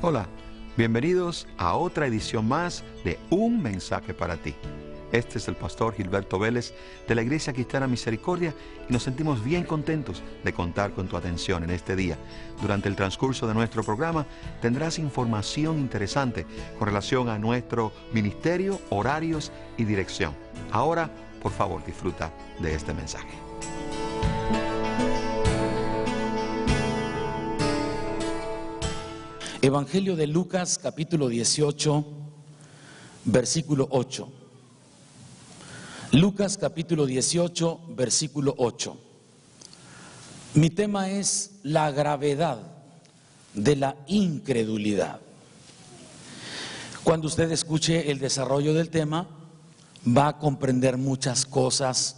Hola, bienvenidos a otra edición más de Un Mensaje para Ti. Este es el pastor Gilberto Vélez de la Iglesia Cristiana Misericordia y nos sentimos bien contentos de contar con tu atención en este día. Durante el transcurso de nuestro programa tendrás información interesante con relación a nuestro ministerio, horarios y dirección. Ahora, por favor, disfruta de este mensaje. Evangelio de Lucas, capítulo 18, versículo 8. Lucas, capítulo 18, versículo 8. Mi tema es la gravedad de la incredulidad. Cuando usted escuche el desarrollo del tema, va a comprender muchas cosas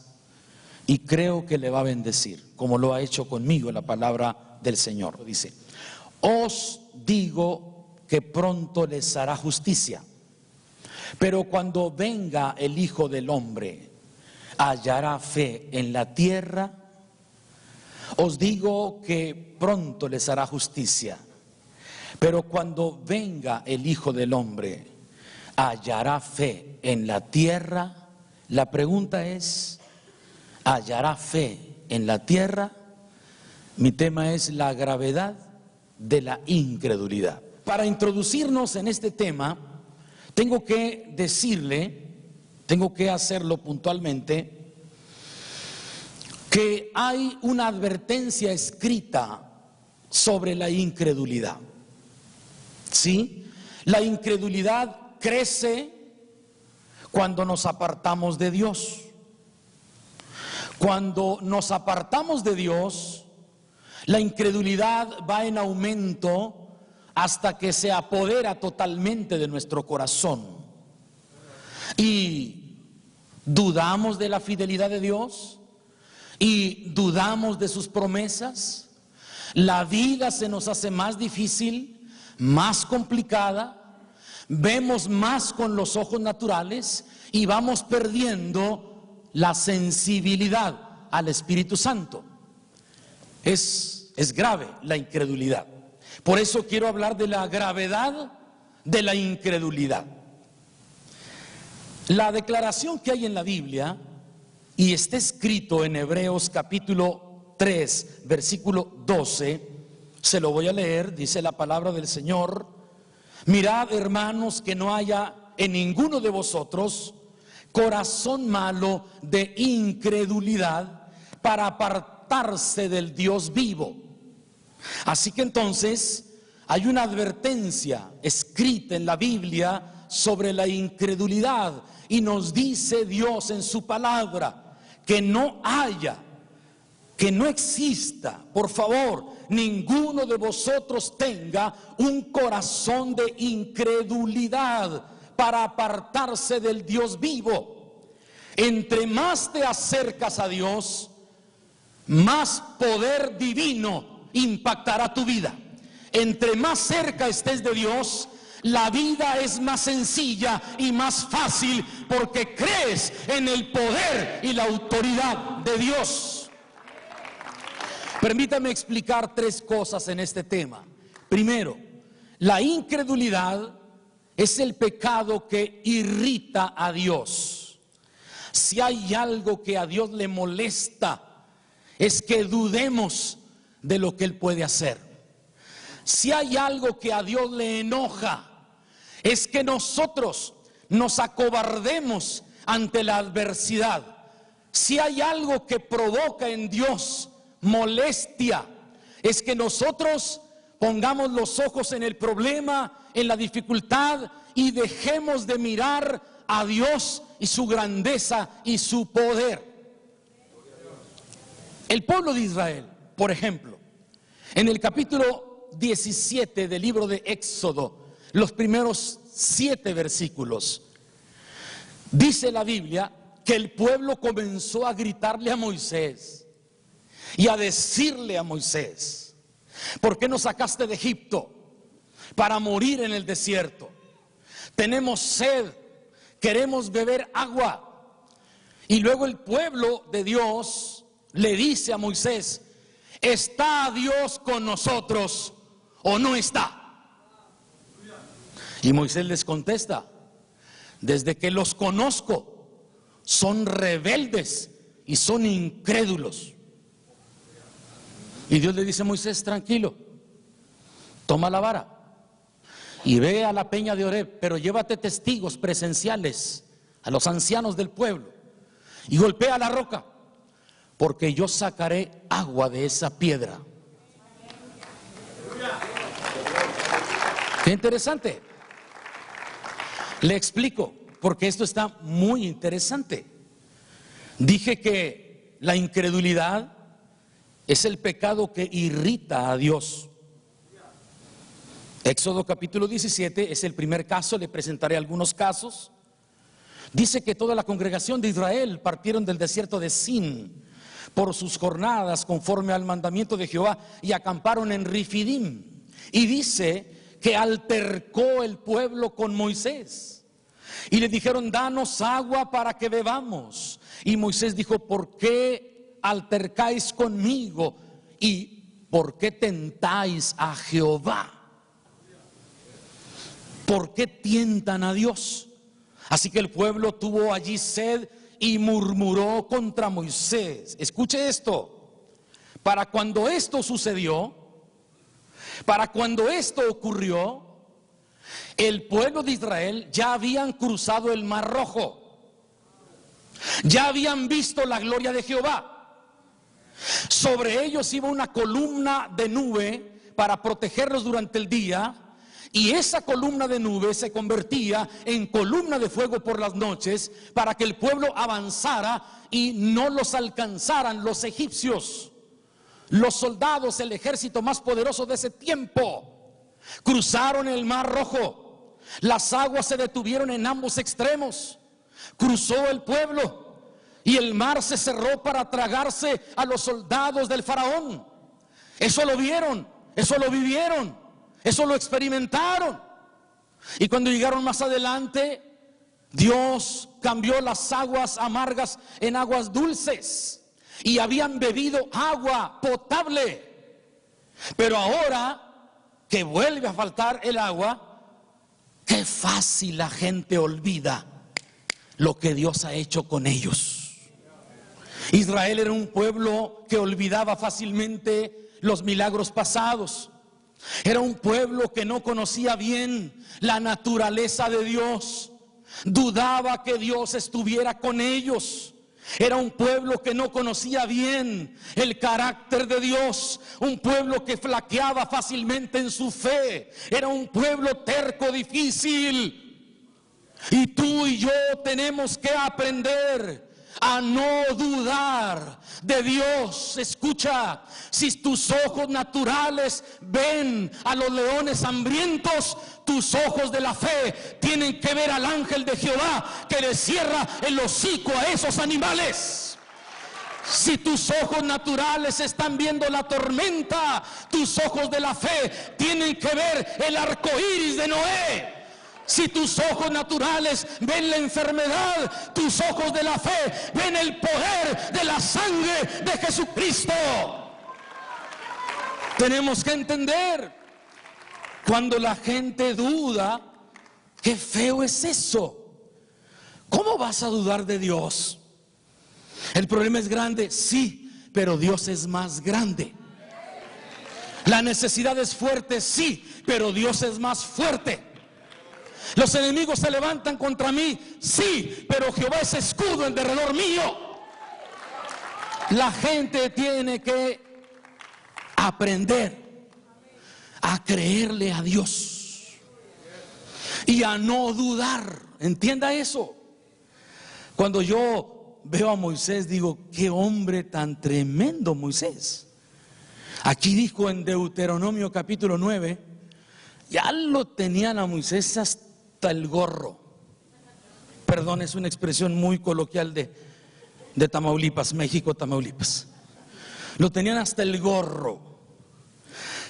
y creo que le va a bendecir, como lo ha hecho conmigo la palabra del Señor. Dice: os digo que pronto les hará justicia, pero cuando venga el Hijo del Hombre, ¿hallará fe en la tierra? Os digo que pronto les hará justicia, pero cuando venga el Hijo del Hombre, ¿hallará fe en la tierra? La pregunta es: ¿hallará fe en la tierra? Mi tema es la gravedad de la incredulidad. Para introducirnos en este tema, tengo que hacerlo puntualmente, que hay una advertencia escrita sobre la incredulidad. ¿Sí? La incredulidad crece cuando nos apartamos de Dios. Cuando nos apartamos de Dios, la incredulidad va en aumento hasta que se apodera totalmente de nuestro corazón. Y dudamos de la fidelidad de Dios y dudamos de sus promesas. La vida se nos hace más difícil, más complicada. Vemos más con los ojos naturales y vamos perdiendo la sensibilidad al Espíritu Santo. Es grave la incredulidad. Por eso quiero hablar de la gravedad de la incredulidad. La declaración que hay en la Biblia, y está escrito en Hebreos capítulo 3, versículo 12, se lo voy a leer, dice la palabra del Señor: mirad, hermanos, que no haya en ninguno de vosotros corazón malo de incredulidad para apartarse del Dios vivo. Así que entonces hay una advertencia escrita en la Biblia sobre la incredulidad, y nos dice Dios en su palabra que no haya, que no exista, por favor, ninguno de vosotros tenga un corazón de incredulidad para apartarse del Dios vivo. Entre más te acercas a Dios, más poder divino impactará tu vida. Entre más cerca estés de Dios, la vida es más sencilla y más fácil, porque crees en el poder y la autoridad de Dios. Permítame explicar tres cosas en este tema. Primero, la incredulidad es el pecado que irrita a Dios. Si hay algo que a Dios le molesta, es que dudemos de lo que Él puede hacer. Si hay algo que a Dios le enoja, es que nosotros nos acobardemos ante la adversidad. Si hay algo que provoca en Dios molestia, es que nosotros pongamos los ojos en el problema, en la dificultad, y dejemos de mirar a Dios y su grandeza y su poder. El pueblo de Israel, por ejemplo, en el capítulo 17 del libro de Éxodo, los primeros 7 versículos, dice la Biblia que el pueblo comenzó a gritarle a Moisés y a decirle a Moisés: ¿por qué nos sacaste de Egipto para morir en el desierto? Tenemos sed, queremos beber agua. Y luego el pueblo de Dios le dice a Moisés: ¿está Dios con nosotros o no está? Y Moisés les contesta: desde que los conozco, son rebeldes y son incrédulos. Y Dios le dice a Moisés: tranquilo, toma la vara y ve a la peña de Oreb, pero llévate testigos presenciales, a los ancianos del pueblo, y golpea la roca, porque yo sacaré agua de esa piedra. Qué interesante. Le explico, porque esto está muy interesante. Dije que la incredulidad es el pecado que irrita a Dios. Éxodo capítulo 17 es el primer caso, le presentaré algunos casos. Dice que toda la congregación de Israel partieron del desierto de Sin por sus jornadas conforme al mandamiento de Jehová y acamparon en Refidim. Y dice que altercó el pueblo con Moisés y le dijeron: danos agua para que bebamos. Y Moisés dijo: ¿por qué altercáis conmigo? ¿Y por qué tentáis a Jehová? ¿Por qué tientan a Dios? Así que el pueblo tuvo allí sed y murmuró contra Moisés. Escuche esto: para cuando esto sucedió, para cuando esto ocurrió, el pueblo de Israel ya habían cruzado el Mar Rojo, ya habían visto la gloria de Jehová. Sobre ellos iba una columna de nube para protegerlos durante el día, y esa columna de nube se convertía en columna de fuego por las noches para que el pueblo avanzara y no los alcanzaran los egipcios. Los soldados, el ejército más poderoso de ese tiempo, cruzaron el Mar Rojo. Las aguas se detuvieron en ambos extremos. Cruzó el pueblo y el mar se cerró para tragarse a los soldados del faraón. Eso lo vieron, eso lo vivieron, eso lo experimentaron. Y cuando llegaron más adelante, Dios cambió las aguas amargas en aguas dulces y habían bebido agua potable. Pero ahora que vuelve a faltar el agua, qué fácil la gente olvida lo que Dios ha hecho con ellos. Israel era un pueblo que olvidaba fácilmente los milagros pasados. Era un pueblo que no conocía bien la naturaleza de Dios. Dudaba que Dios estuviera con ellos. Era un pueblo que no conocía bien el carácter de Dios. Un pueblo que flaqueaba fácilmente en su fe. Era un pueblo terco, difícil. Y tú y yo tenemos que aprender a no dudar de Dios. Escucha: si tus ojos naturales ven a los leones hambrientos, tus ojos de la fe tienen que ver al ángel de Jehová que le cierra el hocico a esos animales. Si tus ojos naturales están viendo la tormenta, tus ojos de la fe tienen que ver el arco iris de Noé. Si tus ojos naturales ven la enfermedad, tus ojos de la fe ven el poder de la sangre de Jesucristo. Tenemos que entender, cuando la gente duda, qué feo es eso. ¿Cómo vas a dudar de Dios? El problema es grande, sí, pero Dios es más grande. La necesidad es fuerte, sí, pero Dios es más fuerte. Los enemigos se levantan contra mí, sí, pero Jehová es escudo en derredor mío. La gente tiene que aprender a creerle a Dios y a no dudar. Entienda eso. Cuando yo veo a Moisés, digo: qué hombre tan tremendo Moisés. Aquí dijo en Deuteronomio capítulo 9, ya lo tenían a Moisés hasta el gorro. Perdón, es una expresión muy coloquial de Tamaulipas, México, Tamaulipas. Lo tenían hasta el gorro.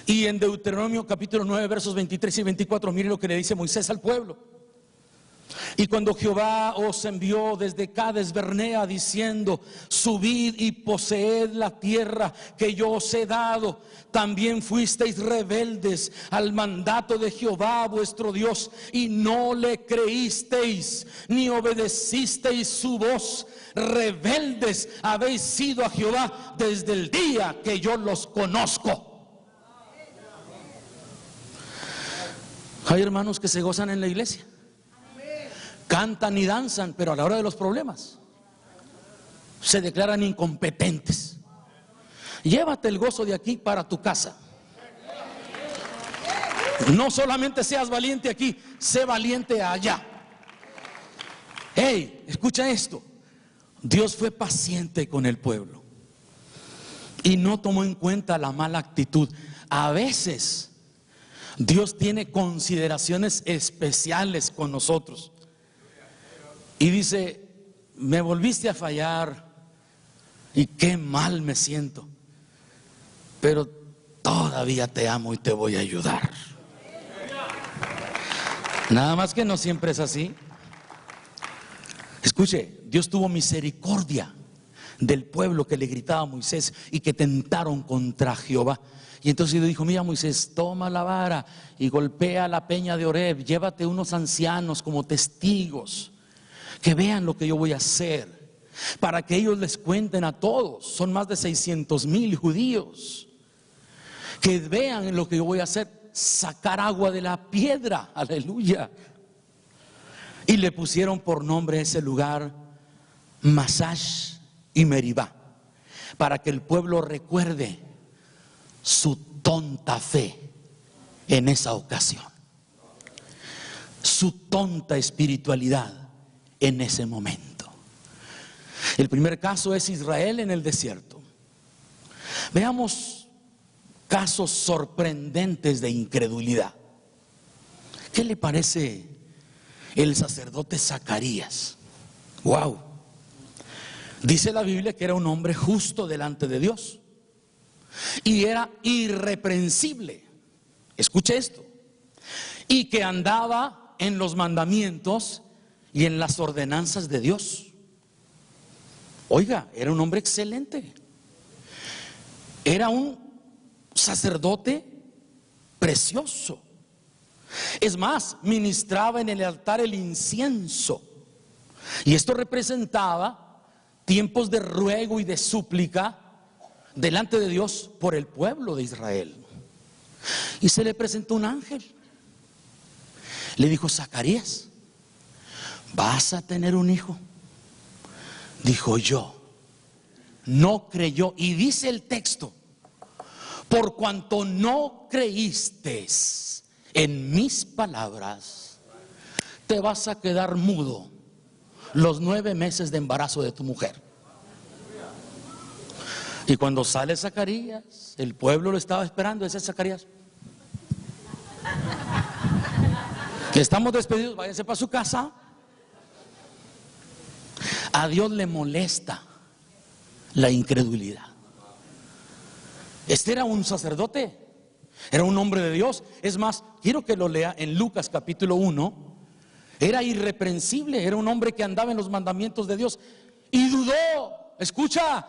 Y en Deuteronomio capítulo 9 versos 23 y 24, mire lo que le dice Moisés al pueblo. Y cuando Jehová os envió desde Cades Barnea diciendo: subid y poseed la tierra que yo os he dado, también fuisteis rebeldes al mandato de Jehová vuestro Dios, y no le creísteis ni obedecisteis su voz. Rebeldes habéis sido a Jehová desde el día que yo los conozco. Hay hermanos que se gozan en la iglesia, cantan y danzan, pero a la hora de los problemas se declaran incompetentes. Llévate el gozo de aquí para tu casa. No solamente seas valiente aquí, sé valiente allá. Hey, escucha esto. Dios fue paciente con el pueblo y no tomó en cuenta la mala actitud. A veces Dios tiene consideraciones especiales con nosotros y dice: me volviste a fallar y qué mal me siento, pero todavía te amo y te voy a ayudar. Nada más que no siempre es así. Escuche, Dios tuvo misericordia del pueblo que le gritaba a Moisés y que tentaron contra Jehová. Y entonces Dios dijo: mira, Moisés, toma la vara y golpea la peña de Horeb, llévate unos ancianos como testigos, que vean lo que yo voy a hacer, para que ellos les cuenten a todos. Son más de 600,000 judíos, que vean lo que yo voy a hacer, sacar agua de la piedra. Aleluya. Y le pusieron por nombre a ese lugar Masash y Meribá, para que el pueblo recuerde su tonta fe en esa ocasión, su tonta espiritualidad en ese momento. El primer caso es Israel en el desierto. Veamos casos sorprendentes de incredulidad. ¿Qué le parece el sacerdote Zacarías? Wow. Dice la Biblia que era un hombre justo delante de Dios y era irreprensible. Escuche esto. Y que andaba en los mandamientos y en las ordenanzas de Dios. Oiga, era un hombre excelente. Era un sacerdote precioso. Es más, ministraba en el altar el incienso. Y esto representaba tiempos de ruego y de súplica delante de Dios por el pueblo de Israel. Y se le presentó un ángel. Le dijo: Zacarías, vas a tener un hijo. Dijo: yo. No creyó. Y dice el texto: por cuanto no creíste en mis palabras, te vas a quedar mudo los 9 meses de embarazo de tu mujer. Y cuando sale Zacarías, el pueblo lo estaba esperando. Ese es Zacarías. Que estamos despedidos, váyanse para su casa. A Dios le molesta la incredulidad. Este era un sacerdote, era un hombre de Dios. Es más, quiero que lo lea en Lucas capítulo 1. Era irreprensible, era un hombre que andaba en los mandamientos de Dios y dudó. Escucha,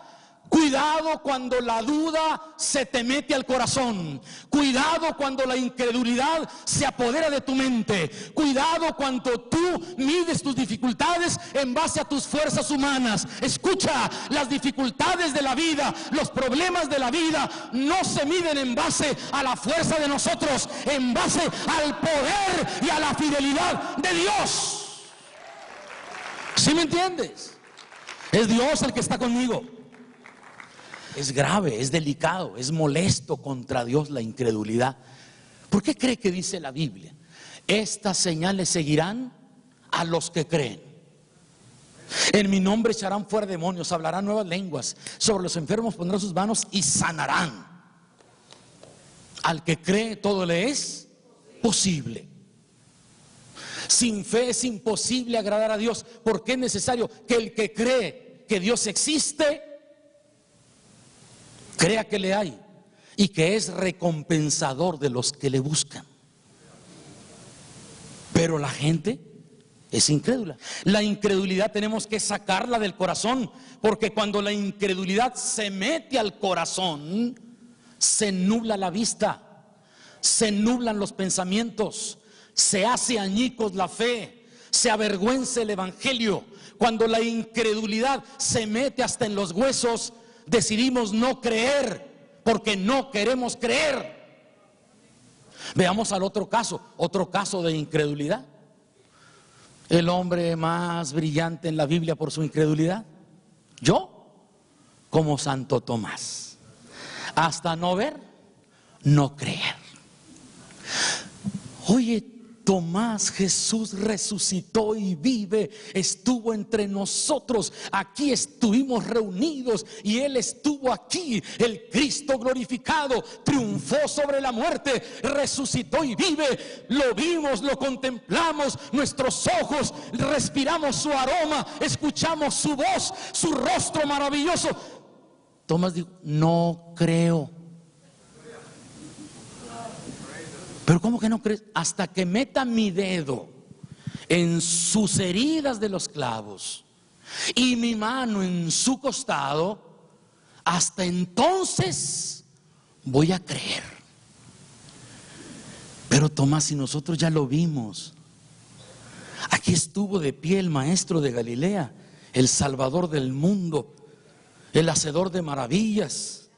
cuidado cuando la duda se te mete al corazón. Cuidado cuando la incredulidad se apodera de tu mente. Cuidado cuando tú mides tus dificultades en base a tus fuerzas humanas. Escucha, las dificultades de la vida, los problemas de la vida no se miden en base a la fuerza de nosotros, en base al poder y a la fidelidad de Dios. ¿Sí me entiendes? Es Dios el que está conmigo. Es grave, es delicado, es molesto contra Dios la incredulidad. ¿Por qué cree que dice la Biblia? Estas señales seguirán a los que creen. En mi nombre echarán fuera demonios, hablarán nuevas lenguas, sobre los enfermos pondrán sus manos y sanarán. Al que cree todo le es posible. Sin fe es imposible agradar a Dios, porque es necesario que el que cree que Dios existe crea que le hay y que es recompensador de los que le buscan. Pero la gente es incrédula. La incredulidad tenemos que sacarla del corazón, porque cuando la incredulidad se mete al corazón, se nubla la vista, se nublan los pensamientos, se hace añicos la fe, se avergüenza el evangelio. Cuando la incredulidad se mete hasta en los huesos, decidimos no creer porque no queremos creer. Veamos al otro caso de incredulidad. El hombre más brillante en la Biblia por su incredulidad, yo, como Santo Tomás. Hasta no ver, no creer. Oye, Tomás, Jesús resucitó y vive, estuvo entre nosotros, aquí estuvimos reunidos y Él estuvo aquí, el Cristo glorificado, triunfó sobre la muerte, resucitó y vive, lo vimos, lo contemplamos, nuestros ojos, respiramos su aroma, escuchamos su voz, su rostro maravilloso. Tomás dijo, no creo. Pero ¿cómo que no crees? Hasta que meta mi dedo en sus heridas de los clavos y mi mano en su costado, hasta entonces voy a creer. Pero Tomás, si nosotros ya lo vimos, aquí estuvo de pie el maestro de Galilea, el salvador del mundo, el hacedor de maravillas,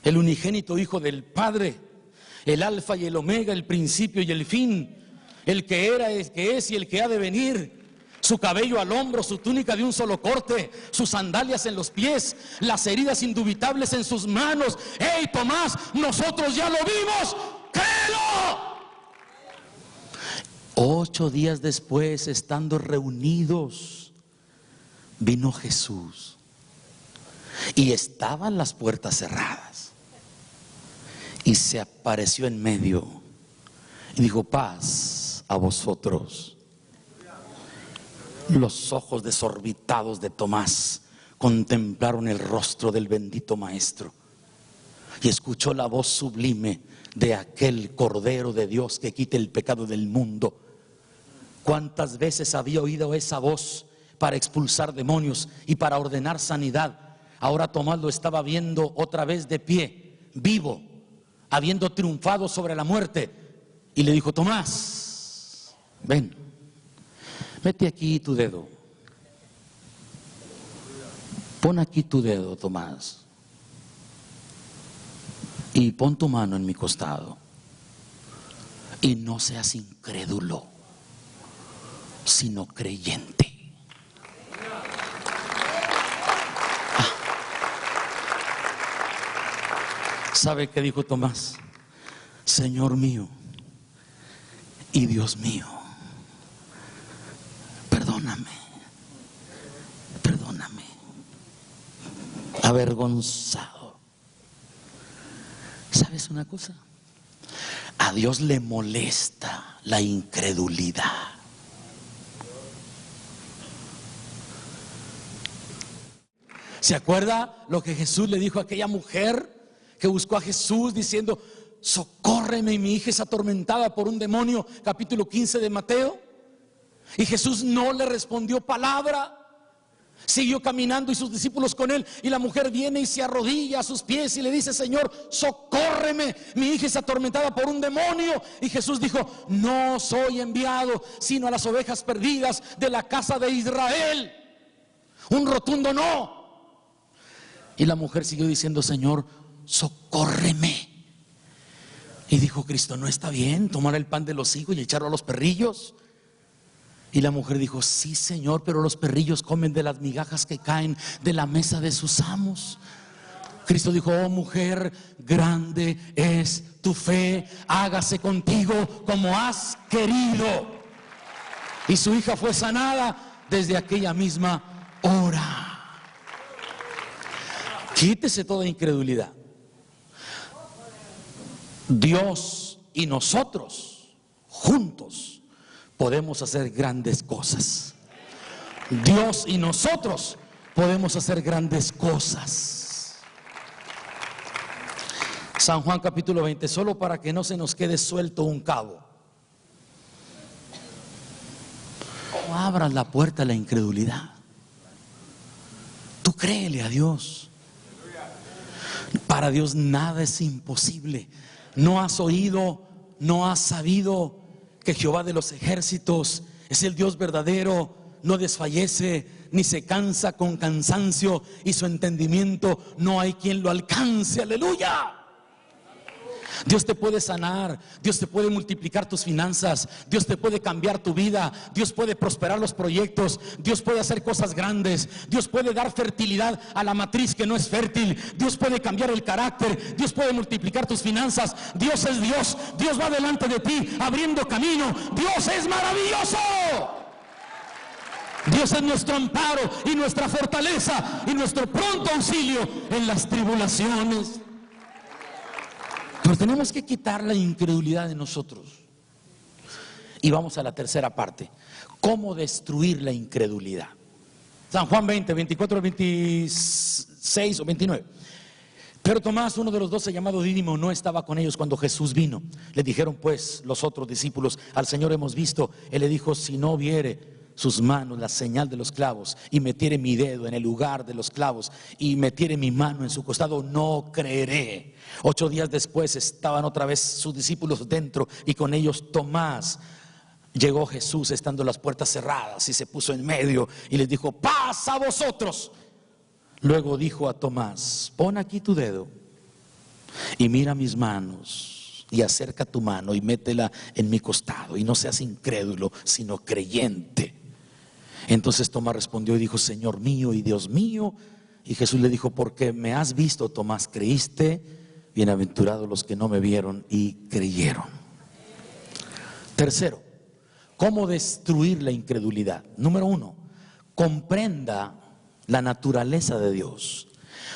el unigénito Hijo del Padre, el alfa y el omega, el principio y el fin, el que era, el que es y el que ha de venir. Su cabello al hombro, su túnica de un solo corte, sus sandalias en los pies, las heridas indubitables en sus manos. ¡Hey, Tomás! Nosotros ya lo vimos, ¡créelo! 8 días después, estando reunidos, vino Jesús y estaban las puertas cerradas. Y se apareció en medio y dijo, paz a vosotros. Los ojos desorbitados de Tomás contemplaron el rostro del bendito maestro y escuchó la voz sublime de aquel Cordero de Dios que quita el pecado del mundo. ¿Cuántas veces había oído esa voz para expulsar demonios y para ordenar sanidad? Ahora Tomás lo estaba viendo otra vez de pie, vivo, habiendo triunfado sobre la muerte, y le dijo, Tomás, ven, mete aquí tu dedo, pon aquí tu dedo, Tomás, y pon tu mano en mi costado, y no seas incrédulo, sino creyente. ¿Sabe qué dijo Tomás? Señor mío y Dios mío, perdóname, perdóname. Avergonzado. ¿Sabes una cosa? A Dios le molesta la incredulidad. ¿Se acuerda lo que Jesús le dijo a aquella mujer que buscó a Jesús diciendo, socórreme, mi hija es atormentada por un demonio? Capítulo 15 de Mateo. Y Jesús no le respondió palabra, siguió caminando y sus discípulos con él, y la mujer viene y se arrodilla a sus pies y le dice, Señor, socórreme, mi hija es atormentada por un demonio. Y Jesús dijo, no soy enviado sino a las ovejas perdidas de la casa de Israel. Un rotundo no. Y la mujer siguió diciendo, Señor, socórreme. Y dijo Cristo, no está bien tomar el pan de los hijos y echarlo a los perrillos. Y la mujer dijo, sí, Señor, pero los perrillos comen de las migajas que caen de la mesa de sus amos. Cristo dijo, oh mujer, grande es tu fe, hágase contigo como has querido. Y su hija fue sanada desde aquella misma hora. Quítese toda incredulidad. Dios y nosotros juntos podemos hacer grandes cosas. Dios y nosotros podemos hacer grandes cosas. San Juan capítulo 20, solo para que no se nos quede suelto un cabo. No abras la puerta a la incredulidad. Tú créele a Dios. Para Dios nada es imposible. ¿No has oído, no has sabido que Jehová de los ejércitos es el Dios verdadero? No desfallece ni se cansa con cansancio, y su entendimiento no hay quien lo alcance. Aleluya. Dios te puede sanar, Dios te puede multiplicar tus finanzas, Dios te puede cambiar tu vida, Dios puede prosperar los proyectos, Dios puede hacer cosas grandes, Dios puede dar fertilidad a la matriz que no es fértil, Dios puede cambiar el carácter, Dios puede multiplicar tus finanzas. Dios es Dios, Dios va delante de ti abriendo camino. Dios es maravilloso. Dios es nuestro amparo y nuestra fortaleza y nuestro pronto auxilio en las tribulaciones. Pero tenemos que quitar la incredulidad de nosotros. Y vamos a la tercera parte: ¿cómo destruir la incredulidad? San Juan 20, 24, 26 o 29. Pero Tomás, uno de los 12, llamado Dídimo, no estaba con ellos cuando Jesús vino. Le dijeron pues los otros discípulos: al Señor hemos visto. Él le dijo: si no viere sus manos la señal de los clavos, y metiere mi dedo en el lugar de los clavos, y metiere mi mano en su costado, no creeré. 8 días después estaban otra vez sus discípulos dentro, y con ellos Tomás. Llegó Jesús estando las puertas cerradas, y se puso en medio y les dijo: paz a vosotros. Luego dijo a Tomás: pon aquí tu dedo y mira mis manos, y acerca tu mano y métela en mi costado, y no seas incrédulo sino creyente. Entonces Tomás respondió y dijo: Señor mío y Dios mío. Y Jesús le dijo: porque me has visto, Tomás, creíste. Bienaventurados los que no me vieron y creyeron. Tercero, ¿cómo destruir la incredulidad? Número 1, comprenda la naturaleza de Dios.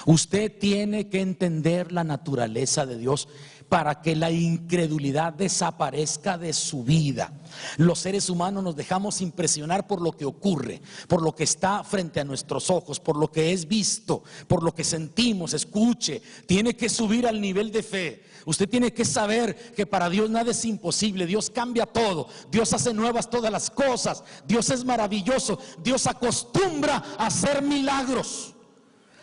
Usted tiene que entender la naturaleza de Dios para que la incredulidad desaparezca de su vida. Los seres humanos nos dejamos impresionar por lo que ocurre, por lo que está frente a nuestros ojos, por lo que es visto, por lo que sentimos. Escuche, tiene que subir al nivel de fe. Usted tiene que saber que para Dios nada es imposible. Dios cambia todo, Dios hace nuevas todas las cosas, Dios es maravilloso, Dios acostumbra a hacer milagros.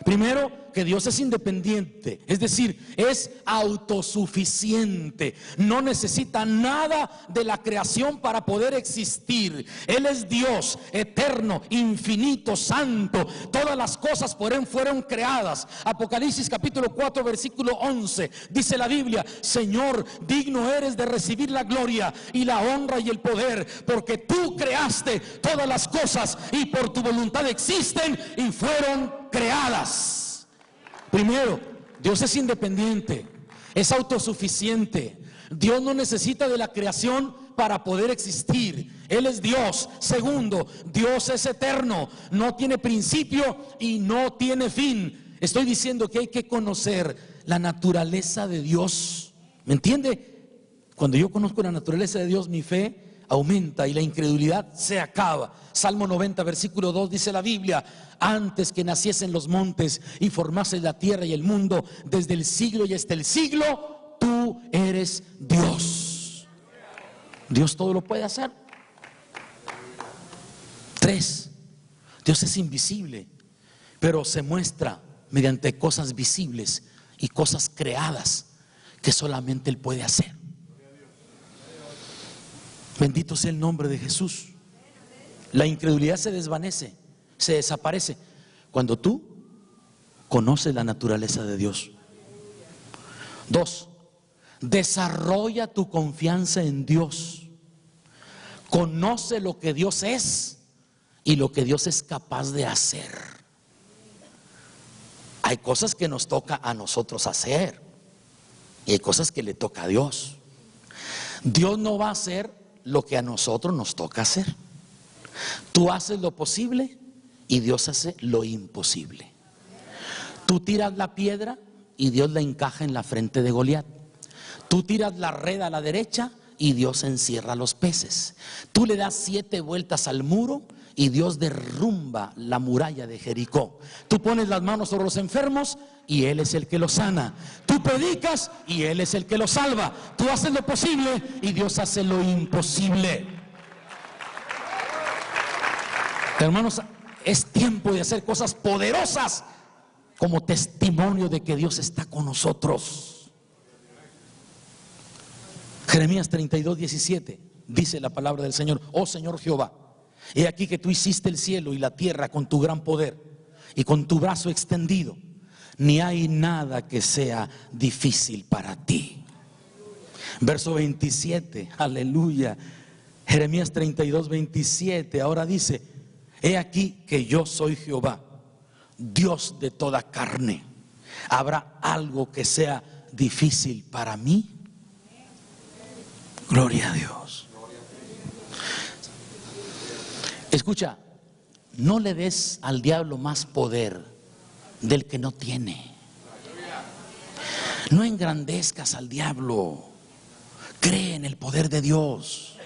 Primero, que Dios es independiente, es decir, es autosuficiente, no necesita nada de la creación para poder existir. Él es Dios eterno, infinito, santo. Todas las cosas por Él fueron creadas. Apocalipsis capítulo 4 versículo 11 dice la Biblia: Señor, digno eres de recibir la gloria y la honra y el poder, porque tú creaste todas las cosas y por tu voluntad existen y fueron creadas. Primero, Dios es independiente, es autosuficiente. Dios no necesita de la creación para poder existir. Él es Dios. Segundo, Dios es eterno, no tiene principio y no tiene fin. Estoy diciendo que hay que conocer la naturaleza de Dios. ¿Me entiende? Cuando yo conozco la naturaleza de Dios, mi fe aumenta y la incredulidad se acaba. Salmo 90 versículo 2 dice la Biblia: antes que naciesen los montes y formases la tierra y el mundo, desde el siglo y hasta el siglo, tú eres Dios. Dios todo lo puede hacer. 3, Dios es invisible, pero se muestra mediante cosas visibles y cosas creadas que solamente Él puede hacer. Bendito sea el nombre de Jesús. La incredulidad se desvanece, se desaparece cuando tú conoces la naturaleza de Dios. 2, desarrolla tu confianza en Dios. Conoce lo que Dios es y lo que Dios es capaz de hacer. Hay cosas que nos toca a nosotros hacer y hay cosas que le toca a Dios. Dios no va a hacer lo que a nosotros nos toca hacer. Tú haces lo posible y Dios hace lo imposible. Tú tiras la piedra y Dios la encaja en la frente de Goliat. Tú tiras la red a la derecha y Dios encierra los peces. Tú le das 7 vueltas al muro y Dios derrumba la muralla de Jericó. Tú pones las manos sobre los enfermos y Él es el que los sana. Tú predicas y Él es el que los salva. Tú haces lo posible y Dios hace lo imposible. Hermanos, es tiempo de hacer cosas poderosas como testimonio de que Dios está con nosotros. Jeremías 32:17 dice la palabra del Señor: oh Señor Jehová, he aquí que tú hiciste el cielo y la tierra con tu gran poder y con tu brazo extendido. Ni hay nada que sea difícil para ti. Verso 27, aleluya. Jeremías 32:27 ahora dice: he aquí que yo soy Jehová, Dios de toda carne. ¿Habrá algo que sea difícil para mí? Gloria a Dios. Escucha, no le des al diablo más poder del que no tiene. No engrandezcas al diablo. Cree en el poder de Dios.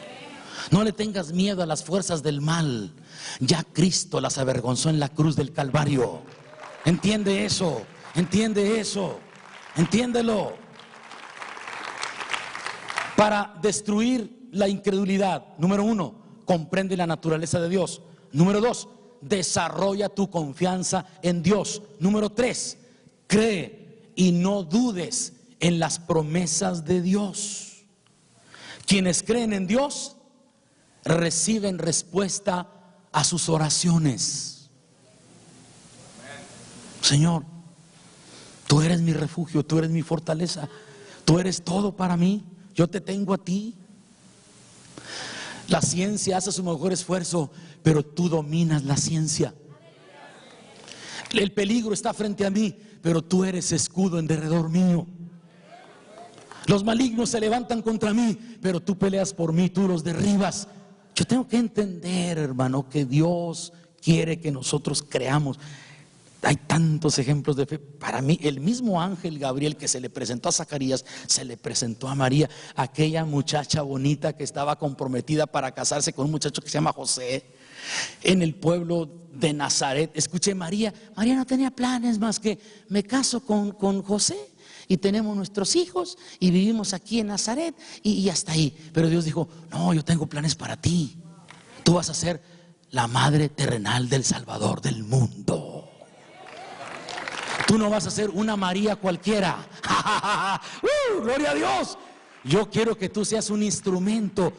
No le tengas miedo a las fuerzas del mal. Ya Cristo las avergonzó en la cruz del Calvario. Entiende eso, entiende eso, entiéndelo. Para destruir la incredulidad, número 1, comprende la naturaleza de Dios. Número 2, desarrolla tu confianza en Dios. Número 3, cree y no dudes en las promesas de Dios. Quienes creen en Dios reciben respuesta a sus oraciones. Señor, tú eres mi refugio, tú eres mi fortaleza, tú eres todo para mí, yo te tengo a ti. La ciencia hace su mejor esfuerzo, pero tú dominas la ciencia. El peligro está frente a mí, pero tú eres escudo en derredor mío. Los malignos se levantan contra mí, pero tú peleas por mí, tú los derribas. Yo tengo que entender, hermano, que Dios quiere que nosotros creamos. Hay tantos ejemplos de fe. Para mí, el mismo ángel Gabriel que se le presentó a Zacarías, se le presentó a María, aquella muchacha bonita que estaba comprometida para casarse con un muchacho que se llama José, en el pueblo de Nazaret. Escuché, María no tenía planes más que me caso con José y tenemos nuestros hijos y vivimos aquí en Nazaret y hasta ahí. Pero Dios dijo: no, yo tengo planes para ti. Tú vas a ser la madre terrenal del Salvador del mundo. Tú no vas a ser una María cualquiera. Gloria a Dios. Yo quiero que tú seas un instrumento.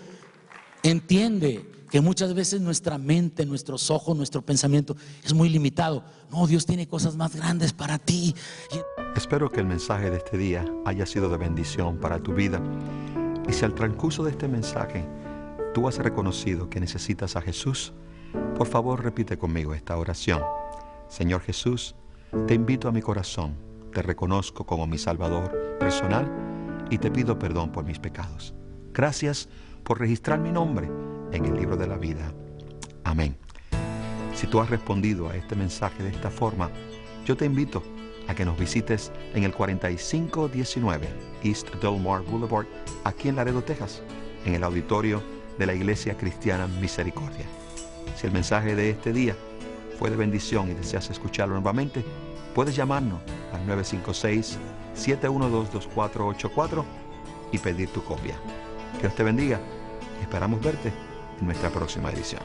Entiende que muchas veces nuestra mente, nuestros ojos, nuestro pensamiento es muy limitado. No, Dios tiene cosas más grandes para ti. Espero que el mensaje de este día haya sido de bendición para tu vida. Y si al transcurso de este mensaje tú has reconocido que necesitas a Jesús, por favor repite conmigo esta oración. Señor Jesús, te invito a mi corazón, te reconozco como mi Salvador personal y te pido perdón por mis pecados. Gracias por registrar mi nombre en el libro de la vida. Amén. Si tú has respondido a este mensaje de esta forma, yo te invito a que nos visites en el 4519 East Delmar Boulevard, aquí en Laredo, Texas, en el auditorio de la Iglesia Cristiana Misericordia. Si el mensaje de este día fue de bendición y deseas escucharlo nuevamente, puedes llamarnos al 956-712-2484 y pedir tu copia. Que Dios te bendiga. Esperamos verte en nuestra próxima edición.